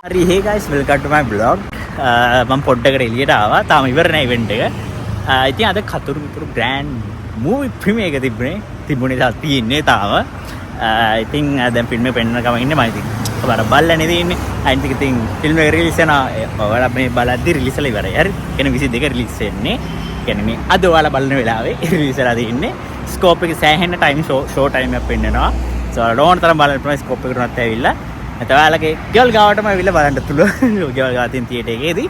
හරි hey guys welcome to my vlog. මම පොඩ්ඩකට එළියට ආවා. තාම ඉවර නැහැ event එක. ඉතින් අද කතුරු මිතුරු grand movie premiere එක තිබුණේ තියෙන්නේ තාම. ඉතින් දැන් ෆිල්ම් එක පෙන්නන ගමන් ඉන්නේ මම ඉතින්. ඔයාලා බලලා ඉන්නේ. අනිත් ඉතින් ෆිල්ම් එක රිලීස් වෙනවා. ඔයාලා මේ බලද්දි රිලීස් වෙලා ඉවරයි. හරි. එන 22 රිලීස් වෙන්නේ. කියන්නේ මේ අද ඔයාලා බලන වෙලාවේ රිලීස් වෙලා තියෙන්නේ. ස්කෝප් එක සෑහෙන ටයිම් ෂෝ ටයිම් එකක් පෙන්නනවා. so ඕන තරම් බලන්න පුළුවන් ස්කෝප් එකට උනත් ඇවිල්ලා. නැත්නම් ඔයාලගේ ගෙවල් ගාවටම ඇවිල්ලා බලන්න පුළුවන්. ගෙවල් ගාව තියෙන තියේටර් එකේදී.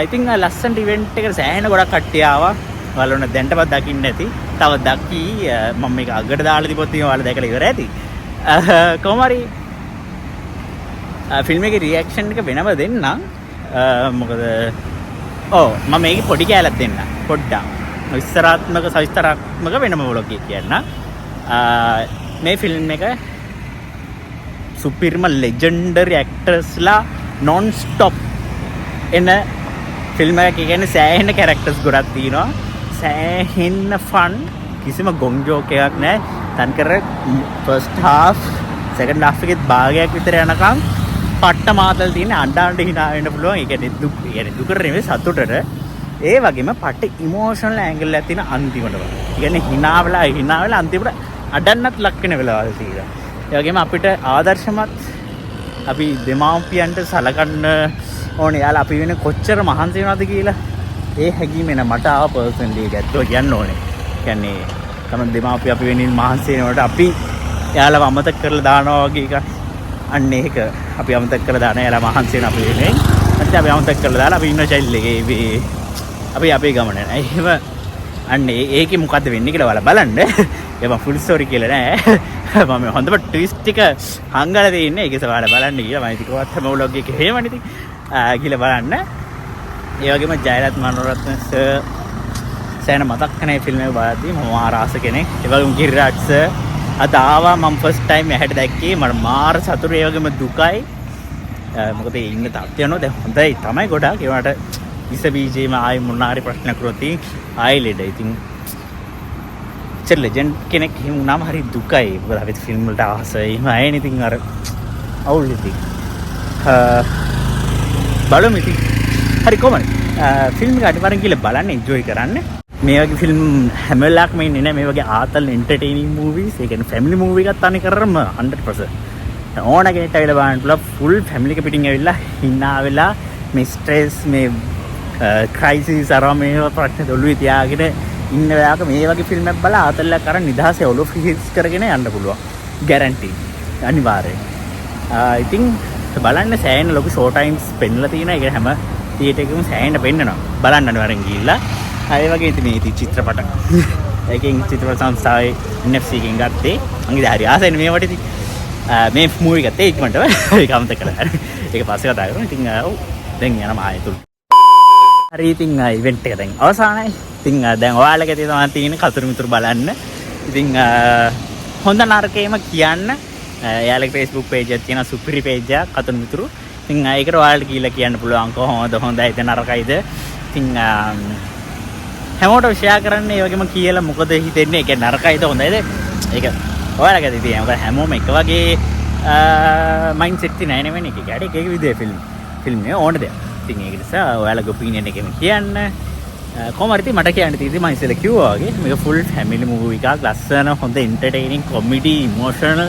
ඉතින් ලස්සන ඉවෙන්ට් එකට සෑහෙන ගොඩක් කට්ටිය ආවා. ඔයාලා උන දැන්ටවත් දකින්න ඇති. තව දකි මම මේක අගට දාලා තිබොත් ඉතින් ඔයාලා දැකලා ඉවර ඇති. කොහොම හරි ෆිල්ම් එකේ රියැක්ෂන් එක වෙනම දෙන්නම්. මොකද මම මේකේ පොඩි කැලක් දෙන්න. පොඩ්ඩක්. විස්තරාත්මක සවිස්තරාත්මක වෙනම වලොග් එකක් කියන්න. මේ ෆිල්ම් එක සුපිරිම ලෙජෙන්ඩරි ඇක්ටර්ස්ලා non stop එන ෆිල්ම් එකක්. කියන්නේ සෑහෙන කැරක්ටර්ස් ගොඩක් තියෙනවා. සෑහෙන ෆන්. කිසිම ගොන් ජෝක් එකක් නැහැ. තන්කර ෆස්ට් හාෆ් සෙකන්ඩ් හාෆ් එකේ භාගයක් විතර යනකම් පට්ට මාතල් තියෙන අඬ hina වෙන්න පුළුවන්. ඒ කියන්නේ දුකට නෙමෙයි සතුටට. ඒ වගේම පට්ට ඉමෝෂනල් ඇන්ගල් එකක් තියෙන අන්තිමට. ඒ කියන්නේ hina වෙලා අන්තිමට අඩන්නත් ලක් වෙන වෙලාවල් තියෙනවා. ඒ වගේම අපිට ආදර්ශමත් අපි දෙමාපියන්ට සලකන්න ඕනේ. යාලා අපි වෙන කොච්චර මහන්සි වෙනවද කියලා ඒ හැඟීම එන මට ආව පර්සනලි ඒක ඇත්තෝ කියන්න ඕනේ. කියන්නේ තමයි දෙමාපිය අපි වෙනින් මහන්සි වෙනකොට අපි යාලව අමතක කරලා දානවා වගේ එකක්. අන්න ඒක අපි අමතක කරලා දාන යාලා මහන්සි වෙන අපි වෙන්නේ. නැත්නම් අපි අමතක කරලා දාලා අපි ඉන්න චයිල්ඩ් එකේ අපි අපේ ගමන යනවා. එහෙම අන්න ඒකේ මොකද්ද වෙන්නේ කියලා ඔයාලා බලන්න. ඒක මම ෆුල් ස්ටෝරි කියලා නෑ. මම හොඳම ට්විස්ට් එක හංගලා තියෙන්නේ. ඒක ඔයාලා බලන්න කියලා මම ඉතින් කොහොමද මේ vlog එකේ හේමනේ ඉතින් කියලා බලන්න. ඒ වගේම ජයලත් මනෝරත්න සෑහෙන මතක් කරන ෆිල්ම් එක බලද්දී මම ආරාස කෙනෙක්. ඒ වගේම ගිරිරාජ් සර් අද ආවා. මම ෆස්ට් ටයිම් ඇහැට දැක්කේ. මට මාර සතුටුයි. ඒ වගේම දුකයි. මොකද ඉන්න තාත්ති යනවා දැන් හොඳයි තමයි ගොඩාක්. ඒවට ඉස බීජේම ආයි මොනාරි ප්‍රශ්න කරොත් ආයි ලෙඩ. ඉතින් ලෙජන්ඩ් කෙනෙක් හිම වුණාම හරි දුකයි. මොකද අපි ෆිල්ම් වලට ආසයි. මම ඉතින් අර අවුල් ඉතින් බලමු ඉතින්. හරි කොහමද ෆිල්ම් එක අනිවාර්යෙන් කියලා බලන්න එන්ජොයි කරන්න. මේ වගේ ෆිල්ම් හැම වෙලාවකම ඉන්නේ නැහැ. මේ වගේ ආතල් එන්ටර්ටේනින් මූවිස්. ඒ කියන්නේ ෆැමිලි මූවි එකක් තනි කරම 100%. ඕන කෙනෙක්ට ඇවිල්ලා බලන්න පුළුවන්. ෆුල් ෆැමිලි එක පිටින් ඇවිල්ලා hina වෙලා මේ ස්ට්‍රෙස් මේ ක්‍රයිසිස් අරම මේ ප්‍රශ්න දොළුවේ තියාගෙන ඉන්න වෙලාවක මේ වගේ ෆිල්ම් එකක් බලලා ආතල්ලක් කරන් නිදහසේ ඔලොව ෆිල්ස් කරගෙන යන්න පුළුවන්. ගැරන්ටි. අනිවාර්යයෙන්. ඉතින් බලන්න සෑහෙන ලොකු ෂෝ ටයිම්ස් පෙන්නලා තියෙනවා. ඒක හැම තියේටර් එකකම සෑහෙන පෙන්නනවා. බලන්න අනිවාර්යෙන් ගිහිල්ලා. ඒ වගේ ඉතින් මේ චිත්‍රපට. ඒකෙන් චිත්‍රපට සංස්ථාවේ NFC එකෙන් ගත්තේ. මං ඉතින් හරි ආසයිනේ මේවට ඉතින්. මේ මූවි ගත්තේ ඉක්මනට. ඒක අමතක කරලා. ඒක පස්සේ කතා කරමු. ඉතින් දැන් යනවා ආයෙත්. හරි ඉතින් ඉවෙන්ට් එක දැන් අවසానයි. ඉතින් දැන් ඔයාලගේ තමයි තියෙන කතුරු මිතුරු බලන්න. ඉතින් හොඳ නරකේම කියන්න. එයාලගේ Facebook page එකක් තියෙනවා සුපිරි page එකක් කතුරු මිතුරු. ඉතින් ඒකට ඔයාලට කියලා කියන්න පුළුවන් කොහොමද හොඳයිද නරකයිද. ඉතින් හැමෝටම ෂෙයා කරන්න. ඒ වගේම කියලා මොකද හිතෙන්නේ. ඒක නරකයිද හොඳයිද. ඒක ඔයාලගේ තියෙනවා. මොකද හැමෝම එක වගේ මයින්ඩ්සෙට් එක නෑ නෙවෙයි එක. ඒක එක විදිහේ ෆිල්ම් එක ඕන දෙයක්. ඉතින් ඒක නිසා ඔයාලගේ ඔපිනියන් එකම කියන්න. කොහොම හරි මට කියන්න තියෙන්නේ මම ඉස්සෙල්ලා කිව්වා වගේ මේක ෆුල් ෆැමිලි මූවි එකක්. ලස්සන හොඳ එන්ටර්ටේනින් කොමඩි ඉමෝෂනල්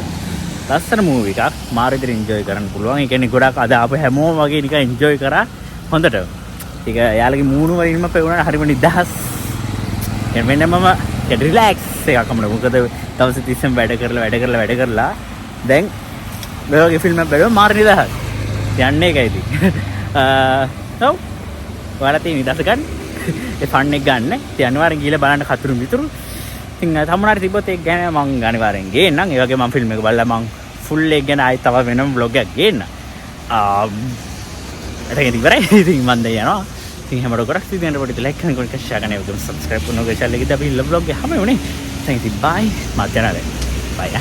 ලස්සන මූවි එකක්. මාර විදිහට එන්ජොයි කරන්න පුළුවන්. ඒ කියන්නේ ගොඩක් අද ආපු හැමෝම වගේ නිකන් එන්ජොයි කරා හොඳට. ඒක යාළගේ මූණු වලින්ම පෙවුණා හරිම නිදහස්. වෙනමම රිලැක්ස් එකක් අපිට. මොකද දවස් 30න් වැඩ කරලා දැන් මේ වගේ ෆිල්ම් එකක් බලුවා මාර නිදහස්. යන්නේ ඒකයි ඉතින්. ඔයාලා තියෙන නිදහස ගන්න. ඒ ෆන් එක ගන්න. ඉතින් අනිවාර්යෙන් ගිහලා බලන්න කතුරු මිතුරු. ඉතින් තමුණාට තිබ්බොත් ඒක ගැන මම අනිවාර්යෙන් ගේන්නම්. ඒ වගේ මම ෆිල්ම් එක බලලා මම ෆුල් එක ගැන ආයෙත් තව වෙනම vlog එකක් ගේන්න. ඒක ඉවරයි. ඉතින් මම දැන් යනවා. ඉතින් හැමෝටම ගොඩක් ස්තුතියි. පොඩි ලයික් කරන කෙනෙක් ෂෙයා කරන එක සබ්ස්ක්‍රයිබ් කරන එක channel එකේ අපි ලව් vlog එක හැම වෙන්නේ. ඉතින් බයි. මාත් යනවා දැන්. බයි.